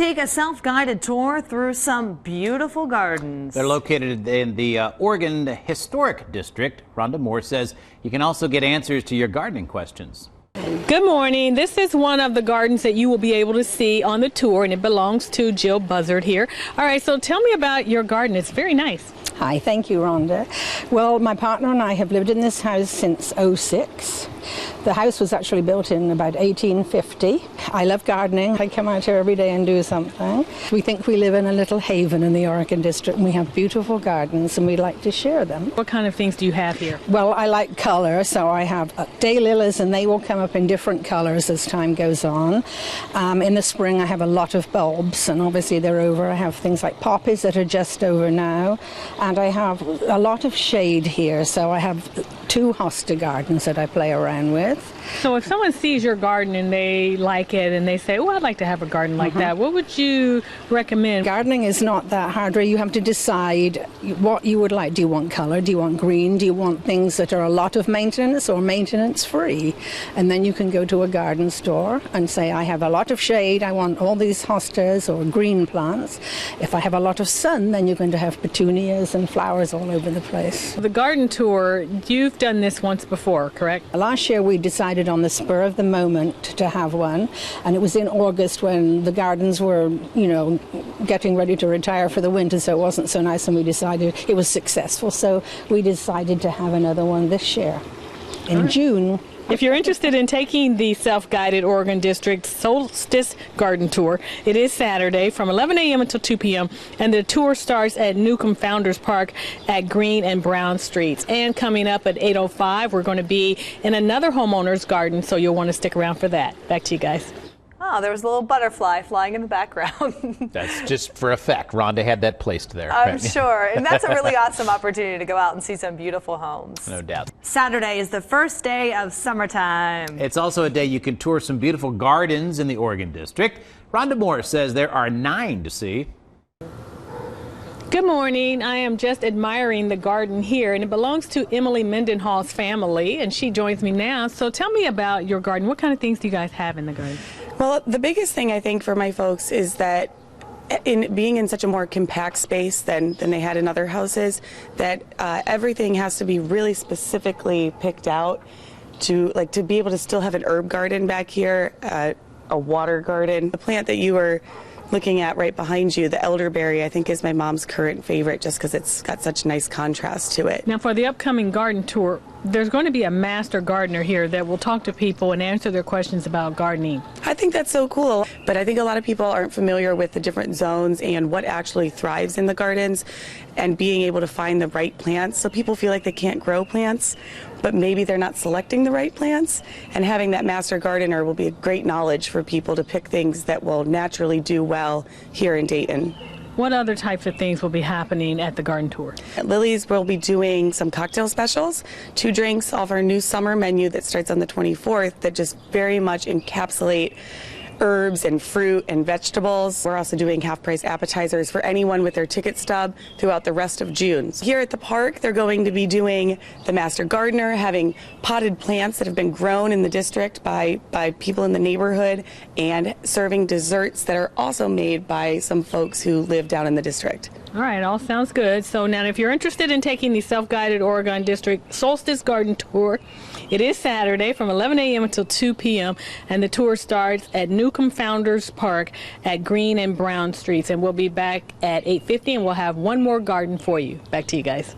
take a self-guided tour through some beautiful gardens. They're located in the Oregon Historic District. Rhonda Morris says you can also get answers to your gardening questions. Good morning. This is one of the gardens that you will be able to see on the tour, and it belongs to Jill Buzzard here. All right, so tell me about your garden. It's very nice. Hi, thank you, Rhonda. Well, my partner and I have lived in this house since '06. The house was actually built in about 1850. I love gardening. I come out here every day and do something. We think we live in a little haven in the Oregon district, and we have beautiful gardens, and we'd like to share them. What kind of things do you have here? Well, I like color, so I have daylilies, and they will come up in different colors as time goes on. In the spring, I have a lot of bulbs, and obviously they're over. I have things like poppies that are just over now, and I have a lot of shade here, so I have 2 hosta gardens that I play around with. So if someone sees your garden and they like it and they say, oh, I'd like to have a garden like that, what would you recommend? Gardening is not that hard. You have to decide what you would like. Do you want color? Do you want green? Do you want things that are a lot of maintenance or maintenance free? And then you can go to a garden store and say, I have a lot of shade. I want all these hostas or green plants. If I have a lot of sun, then you're going to have petunias and flowers all over the place. The garden tour, you've done this once before, correct? Last year we decided on the spur of the moment to have one, and it was in August when the gardens were, getting ready to retire for the winter, so it wasn't so nice, and we decided it was successful, so we decided to have another one this year in June. If you're interested in taking the self-guided Oregon District Solstice Garden Tour, it is Saturday from 11 a.m. until 2 p.m. and the tour starts at Newcomb Founders Park at Green and Brown Streets. And coming up at 8:05, we're going to be in another homeowner's garden, so you'll want to stick around for that. Back to you guys. Oh, there was a little butterfly flying in the background. That's just for effect. Rhonda had that placed there. I'm sure. And that's a really awesome opportunity to go out and see some beautiful homes. No doubt. Saturday is the first day of summertime. It's also a day you can tour some beautiful gardens in the Oregon District. Rhonda Morris says there are 9 to see. Good morning. I am just admiring the garden here, and it belongs to Emily Mendenhall's family, and she joins me now. So tell me about your garden. What kind of things do you guys have in the garden? Well, the biggest thing I think for my folks is that in being in such a more compact space than they had in other houses, that everything has to be really specifically picked out to be able to still have an herb garden back here, a water garden. The plant that you were looking at right behind you, the elderberry, I think is my mom's current favorite just because it's got such nice contrast to it. Now for the upcoming garden tour, there's going to be a master gardener here that will talk to people and answer their questions about gardening. I think that's so cool, but I think a lot of people aren't familiar with the different zones and what actually thrives in the gardens and being able to find the right plants. So people feel like they can't grow plants, but maybe they're not selecting the right plants, and having that master gardener will be a great knowledge for people to pick things that will naturally do well here in Dayton. What other types of things will be happening at the garden tour? At Lily's, we'll be doing some cocktail specials, 2 drinks off our new summer menu that starts on the 24th that just very much encapsulate herbs and fruit and vegetables. We're also doing half-price appetizers for anyone with their ticket stub throughout the rest of June. Here at the park, they're going to be doing the master gardener, having potted plants that have been grown in the district by people in the neighborhood, and serving desserts that are also made by some folks who live down in the district. All right, all sounds good. So now if you're interested in taking the self-guided Oregon District Solstice Garden Tour, it is Saturday from 11 a.m. until 2 p.m. and the tour starts at Newcomb Founders Park at Green and Brown Streets, and we'll be back at 8:50 and we'll have one more garden for you. Back to you guys.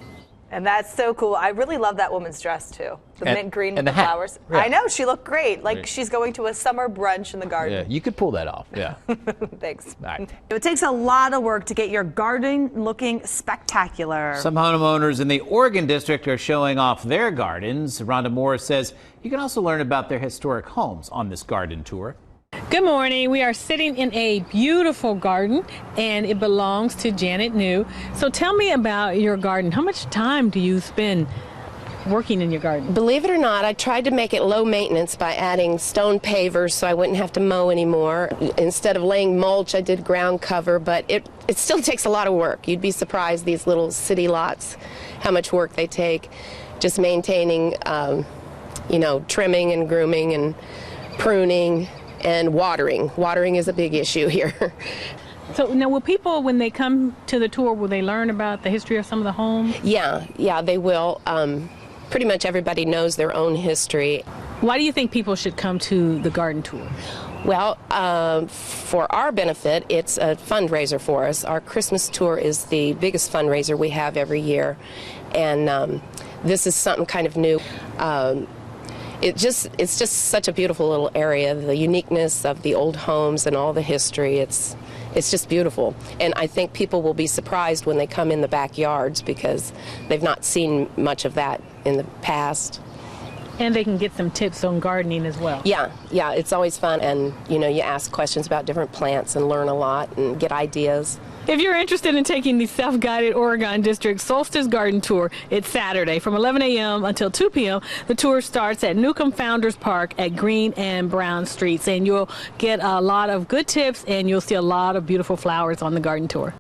And that's so cool. I really love that woman's dress too. The mint green with the hat. flowers. Yeah. I know, she looked great. Like she's going to a summer brunch in the garden. Yeah, you could pull that off. Yeah. Thanks. All right. It takes a lot of work to get your garden looking spectacular. Some homeowners in the Oregon District are showing off their gardens. Rhonda Morris says you can also learn about their historic homes on this garden tour. Good morning. We are sitting in a beautiful garden, and it belongs to Janet New. So tell me about your garden. How much time do you spend working in your garden? Believe it or not, I tried to make it low maintenance by adding stone pavers so I wouldn't have to mow anymore. Instead of laying mulch, I did ground cover, but it still takes a lot of work. You'd be surprised, these little city lots, how much work they take. Just maintaining, trimming and grooming and pruning and watering. Watering is a big issue here. So now, will people, when they come to the tour, will they learn about the history of some of the homes? Yeah, they will. Pretty much everybody knows their own history. Why do you think people should come to the garden tour? Well, for our benefit, it's a fundraiser for us. Our Christmas tour is the biggest fundraiser we have every year, and this is something kind of new. It's just such a beautiful little area. The uniqueness of the old homes and all the history. It's just beautiful, and I think people will be surprised when they come in the backyards because they've not seen much of that in the past. And they can get some tips on gardening as well. Yeah, it's always fun, and you ask questions about different plants and learn a lot and get ideas. If you're interested in taking the self-guided Oregon District Solstice Garden Tour, it's Saturday from 11 a.m. until 2 p.m. The tour starts at Newcomb Founders Park at Green and Brown Streets, and you'll get a lot of good tips and you'll see a lot of beautiful flowers on the garden tour.